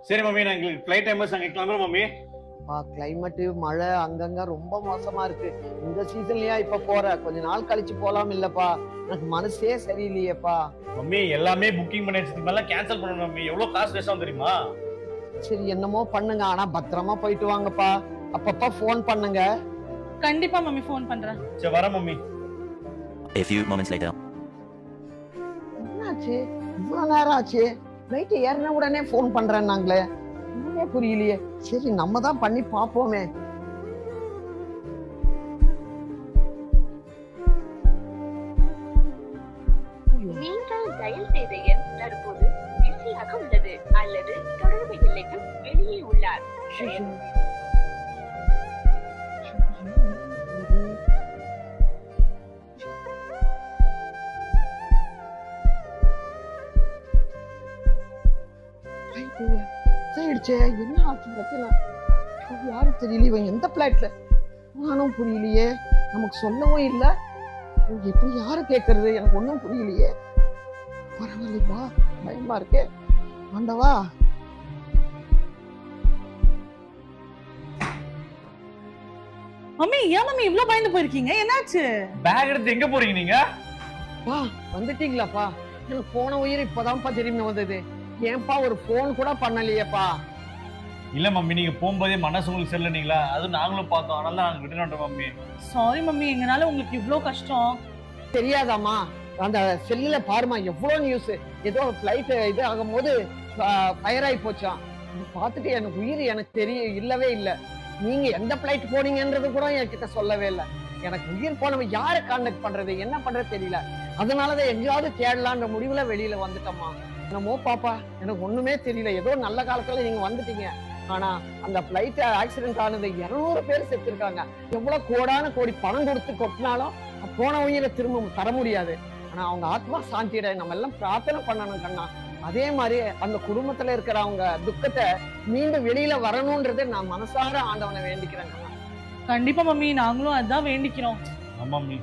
சரி மம்மி, நான் எங்களுக்கு ஃப்ளைட் டைம் அங்க கிளம்புறோம் மம்மி. கிளைமேட் மழை அங்கங்க ரொம்ப மோசமா இருக்கு. இந்த சீசன்லயா இப்ப போற? கொஞ்ச நாள் கழிச்சு போலாம் இல்லப்பா? எனக்கு மனசே சரியில்லையேப்பா. மம்மி எல்லாமே புக்கிங் பண்ணி வச்சதுக்கு மேல கேன்சல் பண்ணணும் மம்மி. எவ்வளவு காசு வேஸ்ட் ஆகும் தெரியுமா? சரி என்னமோ பண்ணுங்க, ஆனா பத்திரமா போயிட்டு வாங்கப்பா. அப்பப்ப போன் பண்ணுங்க. கண்டிப்பா மம்மி போன் பண்றேன். சரி வர mummy. A few moments later. என்னாச்சு இவ்வளவு நேரம் ஆச்சு? நைட்டு ஏறின உடனே போன் பண்றேன் நாங்களே, ஒண்ணுமே புரியலையே. சரி நம்ம தான் பண்ணி பாப்போமே. நீங்கள் டயல் செய்த எண் தற்போது பிஸியாக உள்ளது அல்லது தொடர்பு எல்லைக்கு வெளியே உள்ளார். என்ன ஆச்சு பிரச்சனை? யாரும் தெரியல. இவன் எந்த பிளாட்ல நானும் புரியலையே. நமக்கு சொல்லவும் இல்லை. எப்படி யாரு கேட்கறது? எனக்கு ஒன்றும் புரியலையே. பரவாயில்லைப்பா, பயமா இருக்கே. ஆண்டவா, மம்மி ஏன் மம்மி இவ்ளோ பயந்து போயிருக்கீங்க? என்னாச்சு? பேக் எடுத்து எங்க போறீங்க நீங்க? பா வந்துட்டீங்களாப்பா? எனக்கு போன உயிர் இப்பதான்ப்பா திரும்பி வந்தது. ஏன்பா ஒரு போன் கூட பண்ணலையேப்பா? இல்ல மம்மி, நீங்க போகும்போதே மனசு உங்களுக்கு செல்லனீங்களா? அது நாங்களும் பார்த்தோம், அதனால நாங்க ரிட்டர்ன் வந்துட்டோம் மம்மி. சாரி மம்மி, எங்கனால உங்களுக்கு இவ்ளோ கஷ்டம். தெரியாதாமா? அந்த செல்லுல பாருமா எவ்வளவு நியூஸ். ஏதோ பிளைட் இது ஆகும் போது ஃபயர் ஆகி போச்சான். பார்த்துட்டு எனக்கு உயிர் எனக்கு இல்லவே இல்லை. நீங்க எந்த பிளைட் போனீங்கன்றது கூட என்கிட்ட சொல்லவே இல்லை. எனக்கு உயிர் போனவன் யாரை கான்டாக்ட் பண்றது, என்ன பண்றது தெரியல. அதனாலதான் எங்கேயாவது தேடலான்ற முடிவுல வெளியில வந்துட்டோமா. என்னமோ பாப்பா, எனக்கு ஒண்ணுமே தெரியல. ஏதோ நல்ல காலத்துல நீங்க வந்துட்டீங்க. ஆனா அந்த பிளைட் ஆக்சிடென்ட் ஆனது 200 பேர் செத்துருக்காங்க. எவ்வளவு கோடான கோடி பணம் கொடுத்து கொட்டினாலும் போன உயிரை திரும்ப தர முடியாது. ஆனா அவங்க ஆத்மா சாந்தியிட நம்ம எல்லாம் பிரார்த்தனை பண்ணணும் கண்ணா. அதே மாதிரி அந்த குடும்பத்துல இருக்கிற அவங்க துக்கத்தை மீண்டும் வெளியில வரணும்ன்றதை நான் மனசார ஆண்டவனை வேண்டிக்கிறேன் கண்ணா. கண்டிப்பா மம்மி, நாங்களும் அதான் வேண்டிக்கிறோம். ஆமா மம்மி.